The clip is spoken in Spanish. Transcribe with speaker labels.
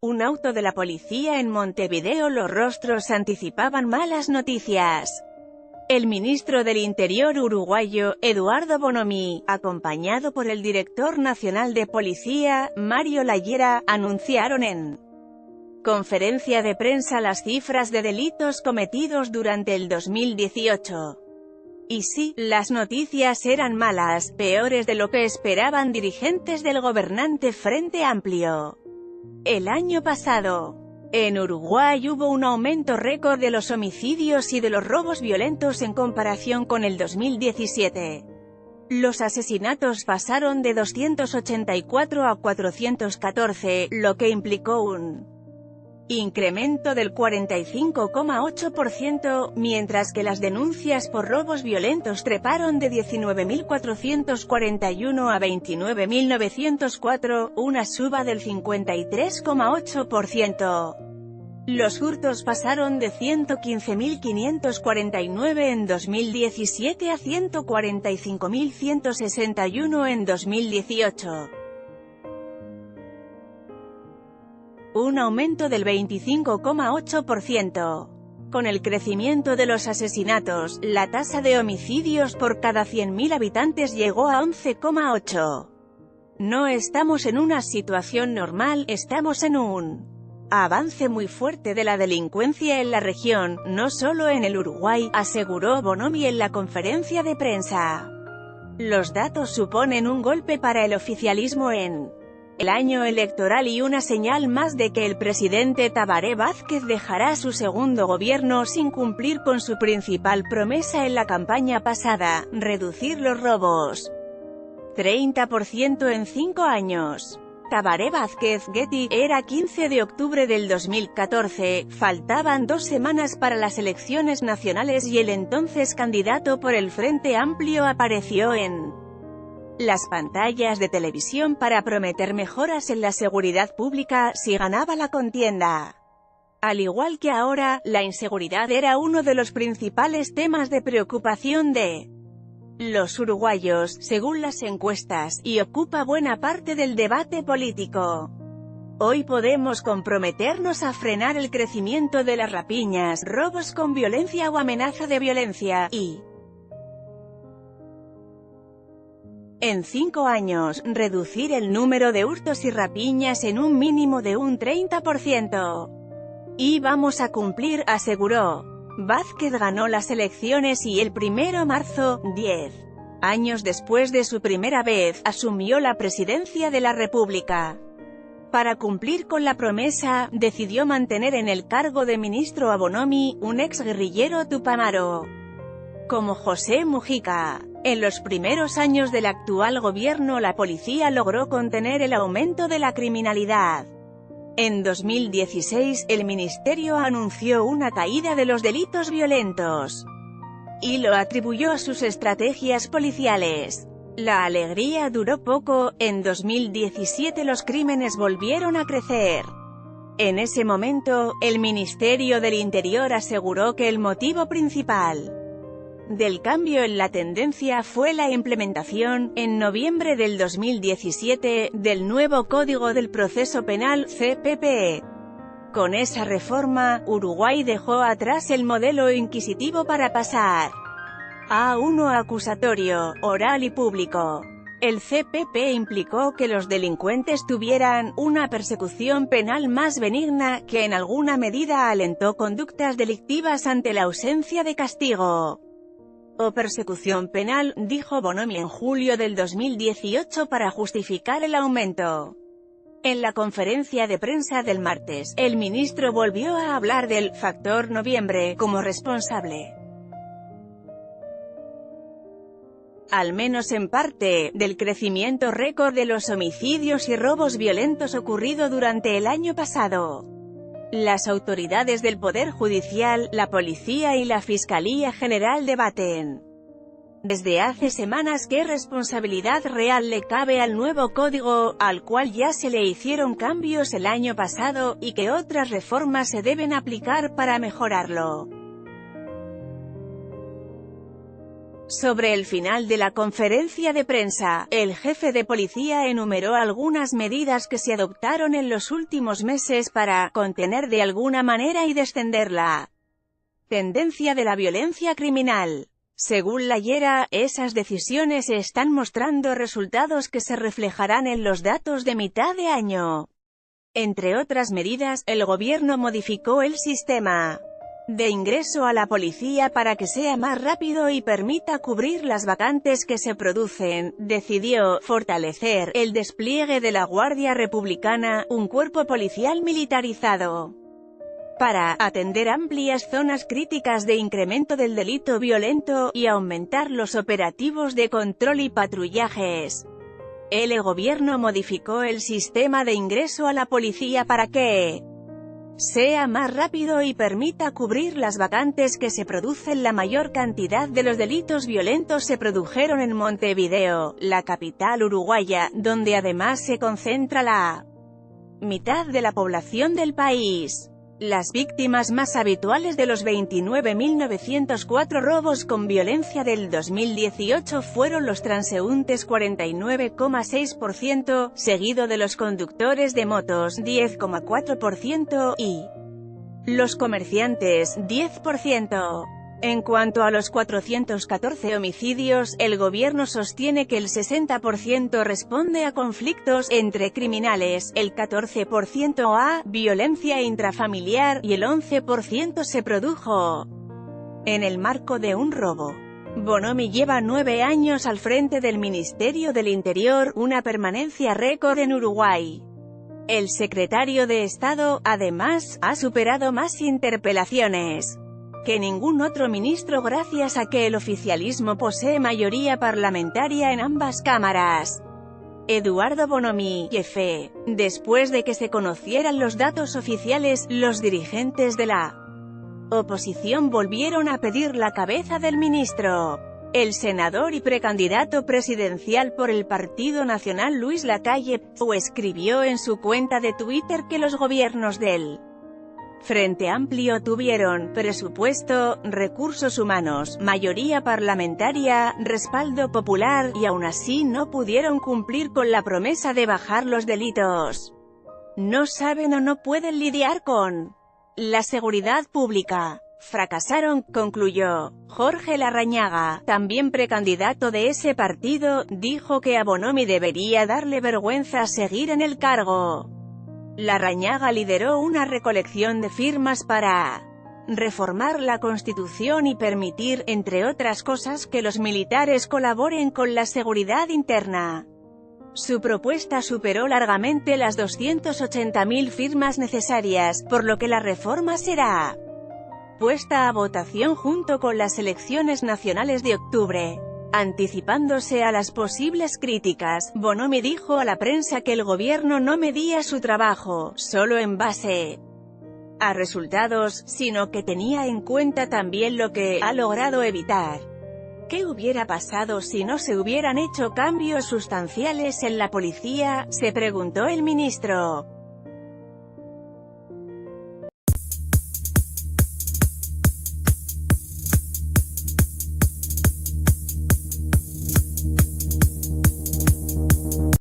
Speaker 1: un auto de la policía en Montevideo. Los rostros anticipaban malas noticias. El ministro del Interior uruguayo, Eduardo Bonomi, acompañado por el director nacional de policía, Mario Layera, anunciaron en conferencia de prensa las cifras de delitos cometidos durante el 2018. Y sí, las noticias eran malas, peores de lo que esperaban dirigentes del gobernante Frente Amplio. El año pasado, en Uruguay hubo un aumento récord de los homicidios y de los robos violentos en comparación con el 2017. Los asesinatos pasaron de 284 a 414, lo que implicó un incremento del 45,8%, mientras que las denuncias por robos violentos treparon de 19.441 a 29.904, una suba del 53,8%. Los hurtos pasaron de 115.549 en 2017 a 145.161 en 2018. Un aumento del 25,8%. Con el crecimiento de los asesinatos, la tasa de homicidios por cada 100.000 habitantes llegó a 11,8. No estamos en una situación normal, estamos en un avance muy fuerte de la delincuencia en la región, no solo en el Uruguay, aseguró Bonomi en la conferencia de prensa. Los datos suponen un golpe para el oficialismo en el año electoral y una señal más de que el presidente Tabaré Vázquez dejará su segundo gobierno sin cumplir con su principal promesa en la campaña pasada, reducir los robos 30% en 5 años. Tabaré Vázquez, Getty, era 15 de octubre del 2014, faltaban 2 semanas para las elecciones nacionales y el entonces candidato por el Frente Amplio apareció en las pantallas de televisión para prometer mejoras en la seguridad pública si ganaba la contienda. Al igual que ahora, la inseguridad era uno de los principales temas de preocupación de los uruguayos, según las encuestas, y ocupa buena parte del debate político. Hoy podemos comprometernos a frenar el crecimiento de las rapiñas, robos con violencia o amenaza de violencia, y en 5 años, reducir el número de hurtos y rapiñas en un mínimo de un 30%. Y vamos a cumplir, aseguró. Vázquez ganó las elecciones y el 1 de marzo, 10 años después de su primera vez, asumió la presidencia de la República. Para cumplir con la promesa, decidió mantener en el cargo de ministro a Bonomi, un exguerrillero tupamaro como José Mujica. En los primeros años del actual gobierno la policía logró contener el aumento de la criminalidad. En 2016, el ministerio anunció una caída de los delitos violentos y lo atribuyó a sus estrategias policiales. La alegría duró poco, en 2017 los crímenes volvieron a crecer. En ese momento, el Ministerio del Interior aseguró que el motivo principal del cambio en la tendencia fue la implementación, en noviembre del 2017, del nuevo Código del Proceso Penal, CPP. Con esa reforma, Uruguay dejó atrás el modelo inquisitivo para pasar a uno acusatorio, oral y público. El CPP implicó que los delincuentes tuvieran una persecución penal más benigna, que en alguna medida alentó conductas delictivas ante la ausencia de castigo o persecución penal, dijo Bonomi en julio del 2018 para justificar el aumento. En la conferencia de prensa del martes, el ministro volvió a hablar del «factor noviembre» como responsable, al menos en parte, del crecimiento récord de los homicidios y robos violentos ocurrido durante el año pasado. Las autoridades del Poder Judicial, la Policía y la Fiscalía General debaten desde hace semanas qué responsabilidad real le cabe al nuevo código, al cual ya se le hicieron cambios el año pasado, y qué otras reformas se deben aplicar para mejorarlo. Sobre el final de la conferencia de prensa, el jefe de policía enumeró algunas medidas que se adoptaron en los últimos meses para contener de alguna manera y descender la tendencia de la violencia criminal. Según la Llera, esas decisiones están mostrando resultados que se reflejarán en los datos de mitad de año. Entre otras medidas, el gobierno modificó el sistema de ingreso a la policía para que sea más rápido y permita cubrir las vacantes que se producen. Decidió fortalecer el despliegue de la Guardia Republicana, un cuerpo policial militarizado, para atender amplias zonas críticas de incremento del delito violento, y aumentar los operativos de control y patrullajes. El gobierno modificó el sistema de ingreso a la policía para que sea más rápido y permita cubrir las vacantes que se producen. La mayor cantidad de los delitos violentos se produjeron en Montevideo, la capital uruguaya, donde además se concentra la mitad de la población del país. Las víctimas más habituales de los 29.904 robos con violencia del 2018 fueron los transeúntes 49,6%, seguido de los conductores de motos 10,4% y los comerciantes 10%. En cuanto a los 414 homicidios, el gobierno sostiene que el 60% responde a conflictos entre criminales, el 14% a violencia intrafamiliar, y el 11% se produjo en el marco de un robo. Bonomi lleva 9 años al frente del Ministerio del Interior, una permanencia récord en Uruguay. El secretario de Estado, además, ha superado más interpelaciones que ningún otro ministro gracias a que el oficialismo posee mayoría parlamentaria en ambas cámaras. Eduardo Bonomi, jefe. Después de que se conocieran los datos oficiales, los dirigentes de la oposición volvieron a pedir la cabeza del ministro. El senador y precandidato presidencial por el Partido Nacional Luis Lacalle escribió en su cuenta de Twitter que los gobiernos del Frente Amplio tuvieron presupuesto, recursos humanos, mayoría parlamentaria, respaldo popular, y aún así no pudieron cumplir con la promesa de bajar los delitos. No saben o no pueden lidiar con la seguridad pública. Fracasaron, concluyó. Jorge Larrañaga, también precandidato de ese partido, dijo que a Bonomi debería darle vergüenza seguir en el cargo. Larrañaga lideró una recolección de firmas para reformar la Constitución y permitir, entre otras cosas, que los militares colaboren con la seguridad interna. Su propuesta superó largamente las 280.000 firmas necesarias, por lo que la reforma será puesta a votación junto con las elecciones nacionales de octubre. Anticipándose a las posibles críticas, Bonomi dijo a la prensa que el gobierno no medía su trabajo solo en base a resultados, sino que tenía en cuenta también lo que ha logrado evitar. ¿Qué hubiera pasado si no se hubieran hecho cambios sustanciales en la policía?, se preguntó el ministro.